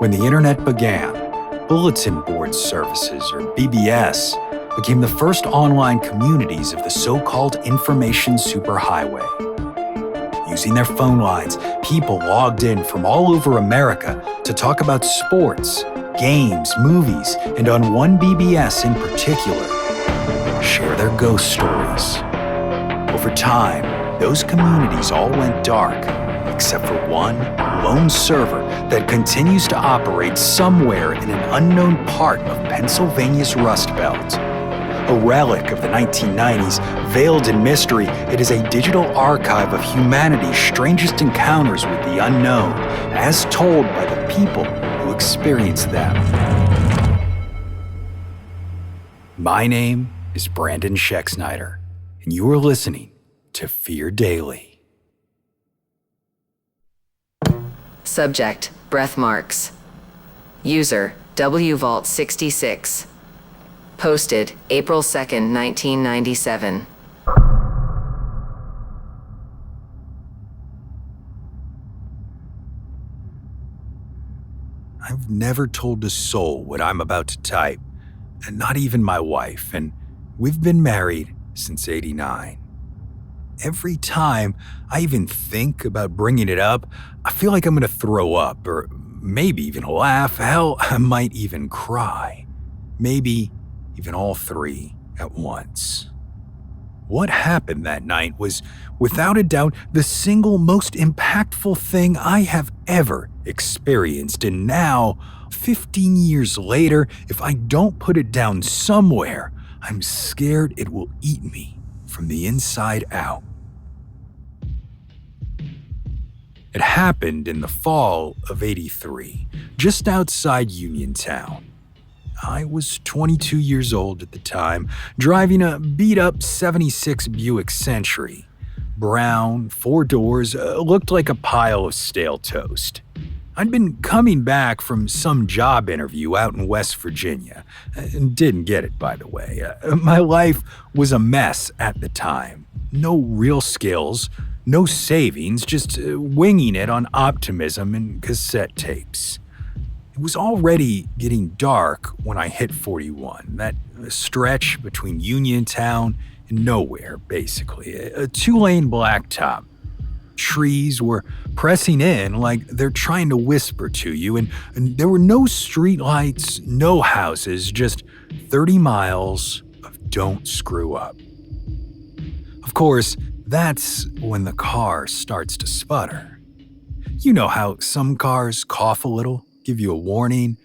When the internet began, bulletin board services, or BBS, became the first online communities of the so-called information superhighway. Using their phone lines, people logged in from all over America to talk about sports, games, movies, and on one BBS in particular, share their ghost stories. Over time, those communities all went dark, except for one lone server that continues to operate somewhere in an unknown part of Pennsylvania's Rust Belt. A relic of the 1990s, veiled in mystery, it is a digital archive of humanity's strangest encounters with the unknown, as told by the people who experienced them. My name is Brandon Schexnayder, and you are listening to Fear Daily. Subject, breath marks. User, WVault66. Posted, April 2nd, 1997. I've never told a soul what I'm about to type, and not even my wife, and we've been married since '89. Every time I even think about bringing it up, I feel like I'm gonna throw up, or maybe even laugh. Hell, I might even cry. Maybe even all three at once. What happened that night was, without a doubt, the single most impactful thing I have ever experienced, and now, 15 years later, if I don't put it down somewhere, I'm scared it will eat me from the inside out. It happened in the fall of '83, just outside Uniontown. I was 22 years old at the time, driving a beat-up '76 Buick Century. Brown, 4 doors, looked like a pile of stale toast. I'd been coming back from some job interview out in West Virginia. Didn't get it, by the way. My life was a mess at the time. No real skills, no savings, just winging it on optimism and cassette tapes. It was already getting dark when I hit 41, that stretch between Uniontown and nowhere, basically. A 2-lane blacktop. Trees were pressing in like they're trying to whisper to you, and there were no streetlights, no houses, just 30 miles of don't screw up. Of course, that's when the car starts to sputter. You know how some cars cough a little? Give you a warning?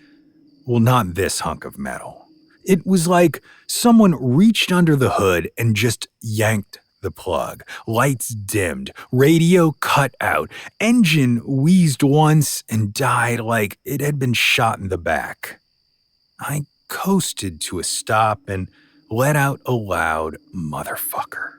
Well, not this hunk of metal. It was like someone reached under the hood and just yanked the plug. Lights dimmed, radio cut out, engine wheezed once and died like it had been shot in the back. I coasted to a stop and let out a loud motherfucker.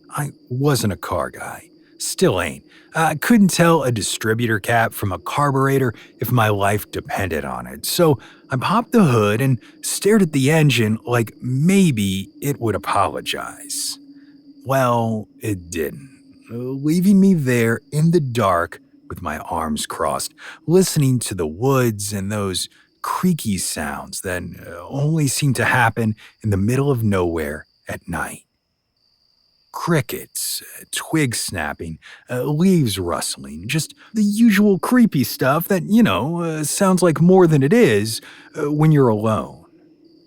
I wasn't a car guy. Still ain't. I couldn't tell a distributor cap from a carburetor if my life depended on it, so I popped the hood and stared at the engine like maybe it would apologize. Well, it didn't, leaving me there in the dark with my arms crossed, listening to the woods and those creaky sounds that only seem to happen in the middle of nowhere at night. Crickets, twigs snapping, leaves rustling, just the usual creepy stuff that, sounds like more than it is when you're alone.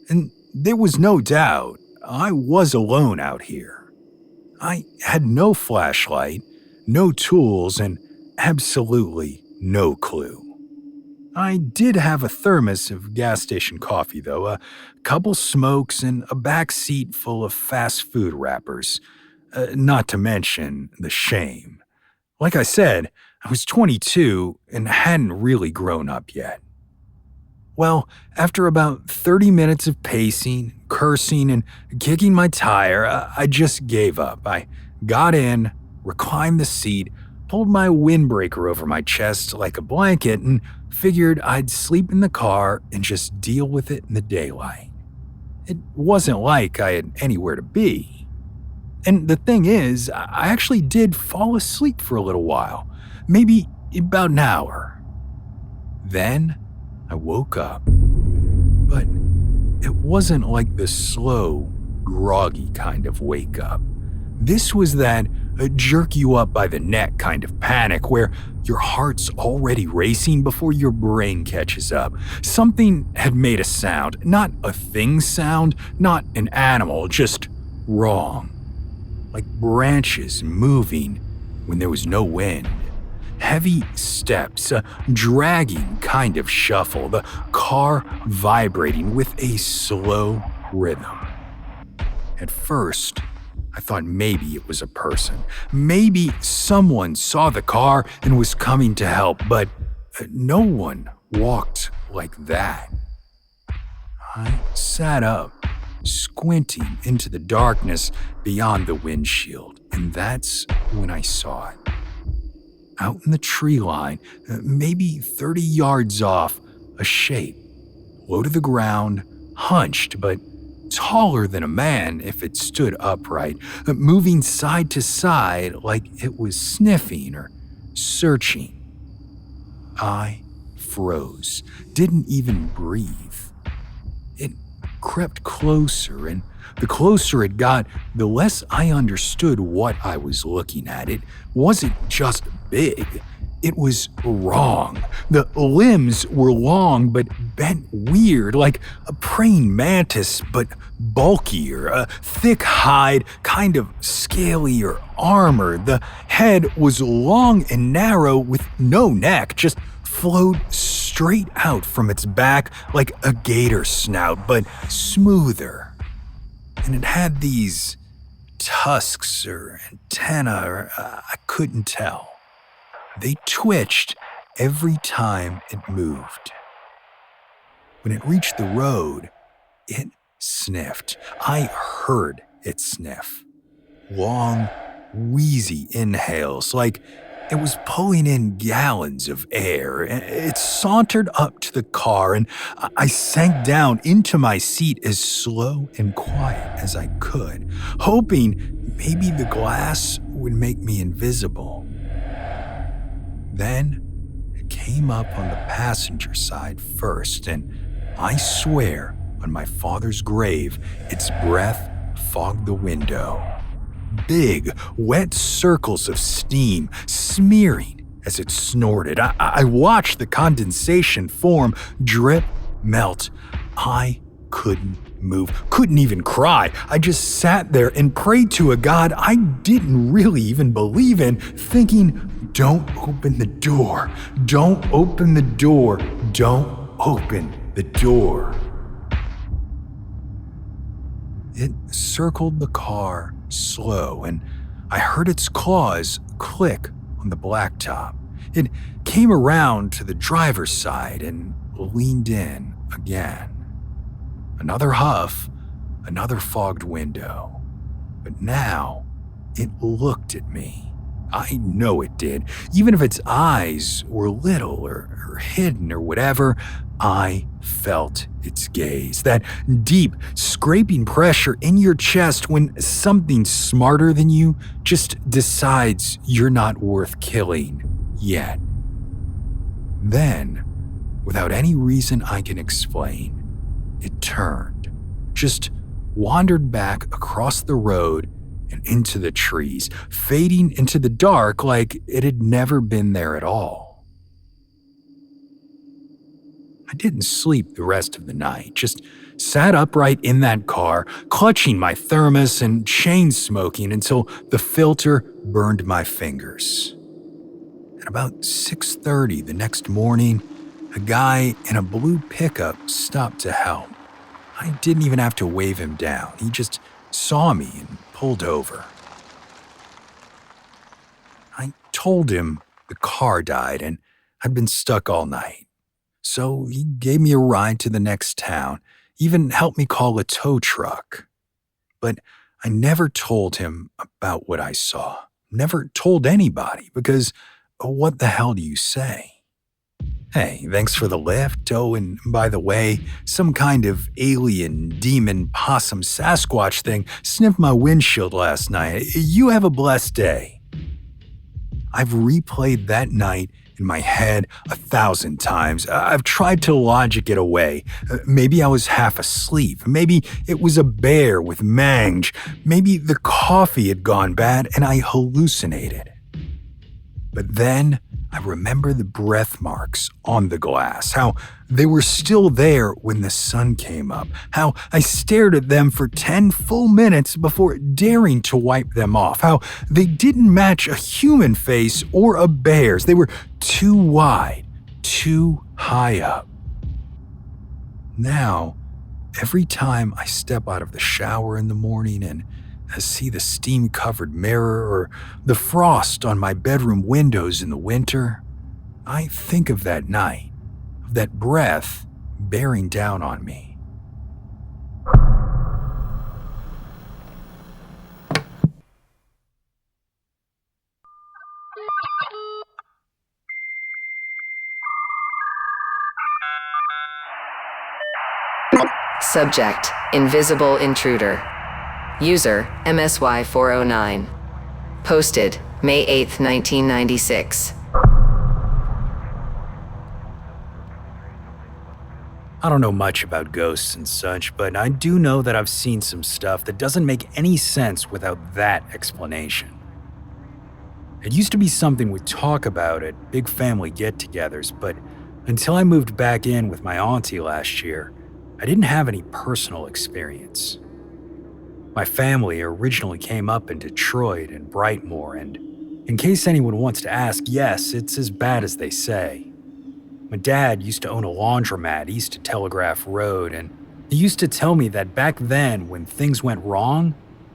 And there was no doubt I was alone out here. I had no flashlight, no tools, and absolutely no clue. I did have a thermos of gas station coffee, though, a couple smokes, and a back seat full of fast food wrappers. Not to mention the shame. Like I said, I was 22 and hadn't really grown up yet. Well, after about 30 minutes of pacing, cursing, and kicking my tire, I just gave up. I got in, reclined the seat, pulled my windbreaker over my chest like a blanket, and figured I'd sleep in the car and just deal with it in the daylight. It wasn't like I had anywhere to be. And the thing is, I actually did fall asleep for a little while, maybe about an hour. Then I woke up, but it wasn't like the slow, groggy kind of wake up. This was that jerk you up by the neck kind of panic where your heart's already racing before your brain catches up. Something had made a sound, not a thing sound, not an animal, just wrong. Like branches moving when there was no wind. Heavy steps, a dragging kind of shuffle, the car vibrating with a slow rhythm. At first, I thought maybe it was a person. Maybe someone saw the car and was coming to help, but no one walked like that. I sat up, squinting into the darkness beyond the windshield, and that's when I saw it. Out in the tree line, maybe 30 yards off, a shape, low to the ground, hunched, but taller than a man if it stood upright, moving side to side like it was sniffing or searching. I froze, didn't even breathe. It crept closer, and the closer it got, the less I understood what I was looking at. It wasn't just big. It was wrong. The limbs were long but bent weird, like a praying mantis, but bulkier, a thick hide, kind of scalier armor. The head was long and narrow with no neck, just flowed straight out from its back like a gator snout, but smoother. And it had these tusks or antennae, or I couldn't tell. They twitched every time it moved. When it reached the road, it sniffed. I heard it sniff. Long, wheezy inhales, like it was pulling in gallons of air. It sauntered up to the car, and I sank down into my seat as slow and quiet as I could, hoping maybe the glass would make me invisible. Then it came up on the passenger side first, and I swear on my father's grave, its breath fogged the window. Big, wet circles of steam smearing as it snorted. I watched the condensation form, drip, melt. I couldn't move, couldn't even cry. I just sat there and prayed to a God I didn't really even believe in, thinking, don't open the door, don't open the door, don't open the door. It circled the car slow, and I heard its claws click on the blacktop. It came around to the driver's side and leaned in again. Another huff, another fogged window. But now, it looked at me. I know it did. Even if its eyes were little or hidden or whatever, I felt its gaze. That deep, scraping pressure in your chest when something smarter than you just decides you're not worth killing yet. Then, without any reason I can explain, it turned, just wandered back across the road and into the trees, fading into the dark like it had never been there at all. I didn't sleep the rest of the night, just sat upright in that car, clutching my thermos and chain smoking until the filter burned my fingers. At about 6:30 the next morning, a guy in a blue pickup stopped to help. I didn't even have to wave him down. He just saw me and pulled over. I told him the car died and I'd been stuck all night. So he gave me a ride to the next town, even helped me call a tow truck. But I never told him about what I saw. Never told anybody, because what the hell do you say? Hey, thanks for the lift. Oh, and by the way, some kind of alien, demon, possum, Sasquatch thing sniffed my windshield last night. You have a blessed day. I've replayed that night In my head, 1,000 times, I've tried to logic it away. Maybe I was half asleep. Maybe it was a bear with mange. Maybe the coffee had gone bad and I hallucinated. But then I remember the breath marks on the glass, how they were still there when the sun came up, how I stared at them for 10 full minutes before daring to wipe them off, how they didn't match a human face or a bear's. They were too wide, too high up. Now, every time I step out of the shower in the morning and I see the steam-covered mirror or the frost on my bedroom windows in the winter, I think of that night, of that breath bearing down on me. Subject: Invisible Intruder. User: MSY409. Posted May 8, 1996. I don't know much about ghosts and such, but I do know that I've seen some stuff that doesn't make any sense without that explanation. It used to be something we'd talk about at big family get-togethers, but until I moved back in with my auntie last year, I didn't have any personal experience. My family originally came up in Detroit and Brightmoor, and in case anyone wants to ask, yes, it's as bad as they say. My dad used to own a laundromat east of Telegraph Road, and he used to tell me that back then, when things went wrong,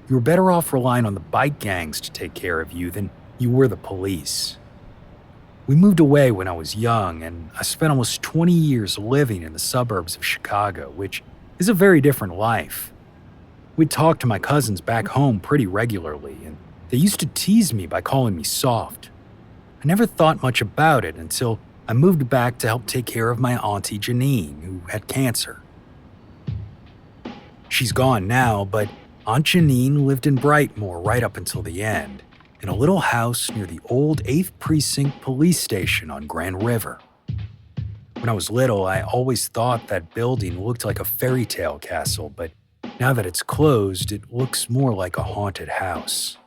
you were better off relying on the bike gangs to take care of you than you were the police. We moved away when I was young, and I spent almost 20 years living in the suburbs of Chicago, which is a very different life. We'd talk to my cousins back home pretty regularly, and they used to tease me by calling me soft. I never thought much about it until I moved back to help take care of my auntie Janine, who had cancer. She's gone now, but Aunt Janine lived in Brightmoor right up until the end, in a little house near the old 8th Precinct police station on Grand River. When I was little, I always thought that building looked like a fairy tale castle, but now that it's closed, it looks more like a haunted house.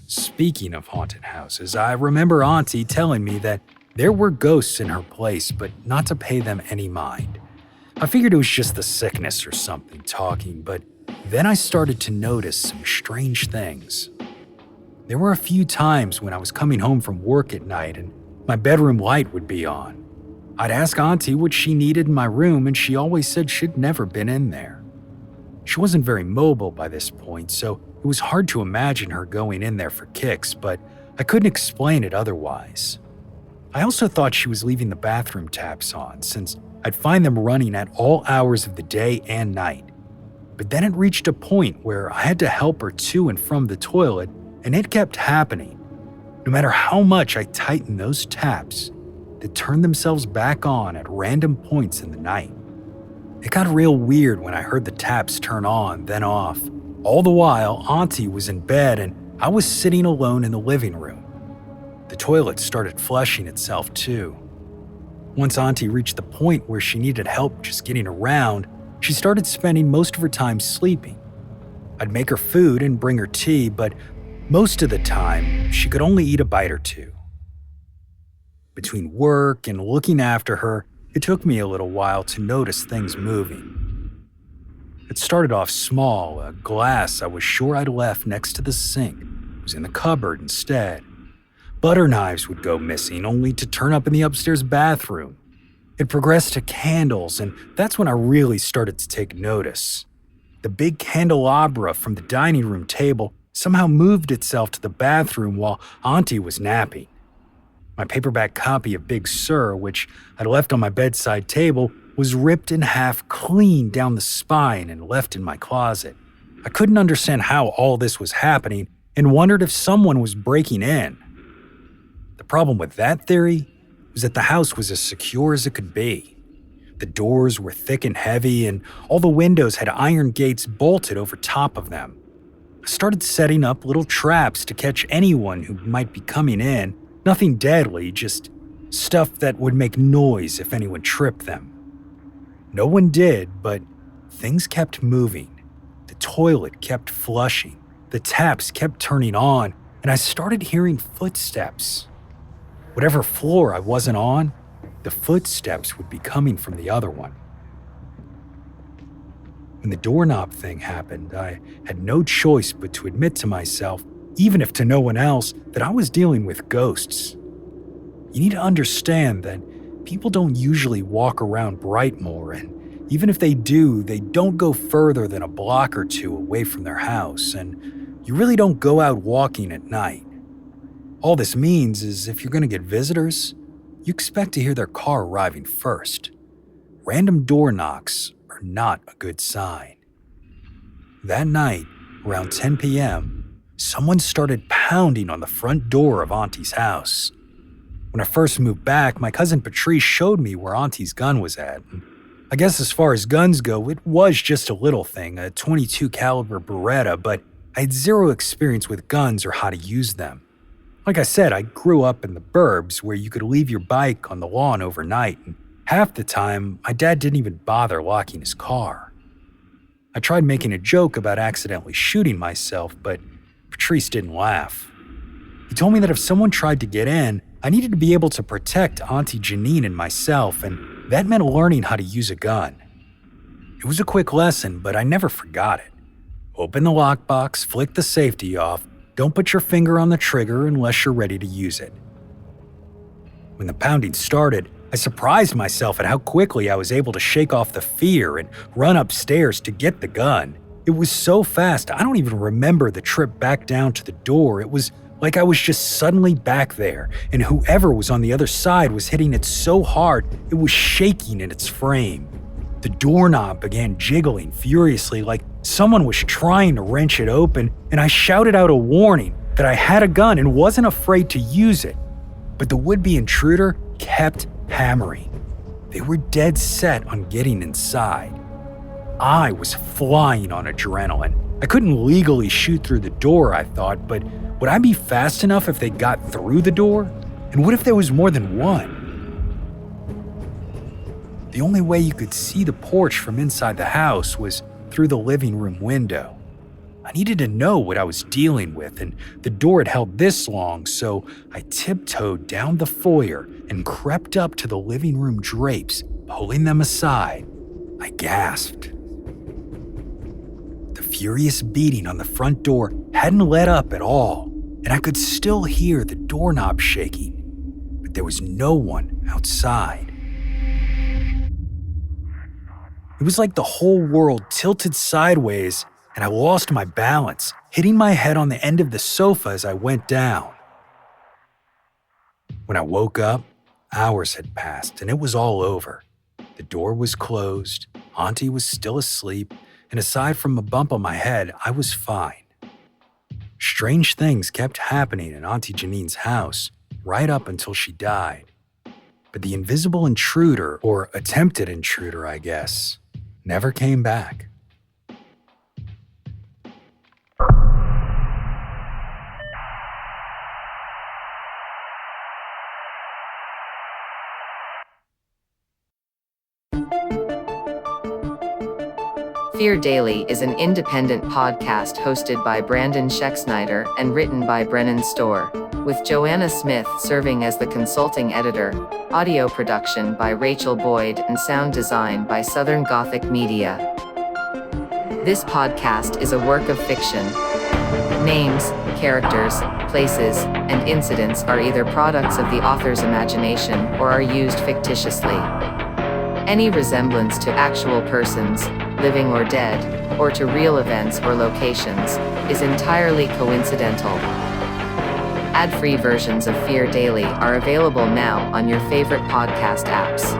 Speaking of haunted houses, I remember Auntie telling me that there were ghosts in her place, but not to pay them any mind. I figured it was just the sickness or something talking, but then I started to notice some strange things. There were a few times when I was coming home from work at night and my bedroom light would be on. I'd ask Auntie what she needed in my room, and she always said she'd never been in there. She wasn't very mobile by this point, so it was hard to imagine her going in there for kicks, but I couldn't explain it otherwise. I also thought she was leaving the bathroom taps on, since I'd find them running at all hours of the day and night. But then it reached a point where I had to help her to and from the toilet, and it kept happening. No matter how much I tightened those taps, they turned themselves back on at random points in the night. It got real weird when I heard the taps turn on, then off. All the while, Auntie was in bed and I was sitting alone in the living room. The toilet started flushing itself too. Once Auntie reached the point where she needed help just getting around, she started spending most of her time sleeping. I'd make her food and bring her tea, but most of the time, she could only eat a bite or two. Between work and looking after her, it took me a little while to notice things moving. It started off small. A glass I was sure I'd left next to the sink was in the cupboard instead. Butter knives would go missing, only to turn up in the upstairs bathroom. It progressed to candles, and that's when I really started to take notice. The big candelabra from the dining room table somehow moved itself to the bathroom while Auntie was napping. My paperback copy of Big Sur, which I'd left on my bedside table, was ripped in half clean down the spine and left in my closet. I couldn't understand how all this was happening and wondered if someone was breaking in. The problem with that theory was that the house was as secure as it could be. The doors were thick and heavy, and all the windows had iron gates bolted over top of them. I started setting up little traps to catch anyone who might be coming in. Nothing deadly, just Stuff that would make noise if anyone tripped them. No one did, but things kept moving. The toilet kept flushing. The taps kept turning on, and I started hearing footsteps. Whatever floor I wasn't on, the footsteps would be coming from the other one. When the doorknob thing happened, I had no choice but to admit to myself, even if to no one else, that I was dealing with ghosts. You need to understand that people don't usually walk around Brightmoor, and even if they do, they don't go further than a block or two away from their house, and you really don't go out walking at night. All this means is if you're going to get visitors, you expect to hear their car arriving first. Random door knocks are not a good sign. That night, around 10 p.m., someone started pounding on the front door of Auntie's house. When I first moved back, my cousin Patrice showed me where Auntie's gun was at. And I guess as far as guns go, it was just a little thing, a .22 caliber Beretta, but I had zero experience with guns or how to use them. Like I said, I grew up in the burbs where you could leave your bike on the lawn overnight, and half the time, my dad didn't even bother locking his car. I tried making a joke about accidentally shooting myself, but Patrice didn't laugh. He told me that if someone tried to get in, I needed to be able to protect Auntie Janine and myself, and that meant learning how to use a gun. It was a quick lesson, but I never forgot it. Open the lockbox, flick the safety off, don't put your finger on the trigger unless you're ready to use it. When the pounding started, I surprised myself at how quickly I was able to shake off the fear and run upstairs to get the gun. It was so fast, I don't even remember the trip back down to the door. It was like I was just suddenly back there, and whoever was on the other side was hitting it so hard it was shaking in its frame. The doorknob began jiggling furiously like someone was trying to wrench it open, and I shouted out a warning that I had a gun and wasn't afraid to use it. But the would-be intruder kept hammering. They were dead set on getting inside. I was flying on adrenaline. I couldn't legally shoot through the door, I thought, but would I be fast enough if they got through the door? And what if there was more than one? The only way you could see the porch from inside the house was through the living room window. I needed to know what I was dealing with, and the door had held this long, so I tiptoed down the foyer and crept up to the living room drapes, pulling them aside. I gasped. The furious beating on the front door hadn't let up at all, and I could still hear the doorknob shaking, but there was no one outside. It was like the whole world tilted sideways, and I lost my balance, hitting my head on the end of the sofa as I went down. When I woke up, hours had passed, and it was all over. The door was closed, Auntie was still asleep, and aside from a bump on my head, I was fine. Strange things kept happening in Auntie Janine's house, right up until she died. But the invisible intruder, or attempted intruder, I guess, never came back. Fear Daily is an independent podcast hosted by Brandon Schexnayder and written by Brennan Storr, with Joanna Smith serving as the consulting editor, audio production by Rachel Boyd, and sound design by Southern Gothic Media. This podcast is a work of fiction. Names, characters, places, and incidents are either products of the author's imagination or are used fictitiously. Any resemblance to actual persons, living or dead, or to real events or locations, is entirely coincidental. Ad-free versions of Fear Daily are available now on your favorite podcast apps.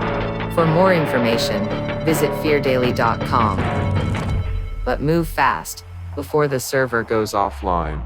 For more information, visit feardaily.com. But move fast, before the server goes offline.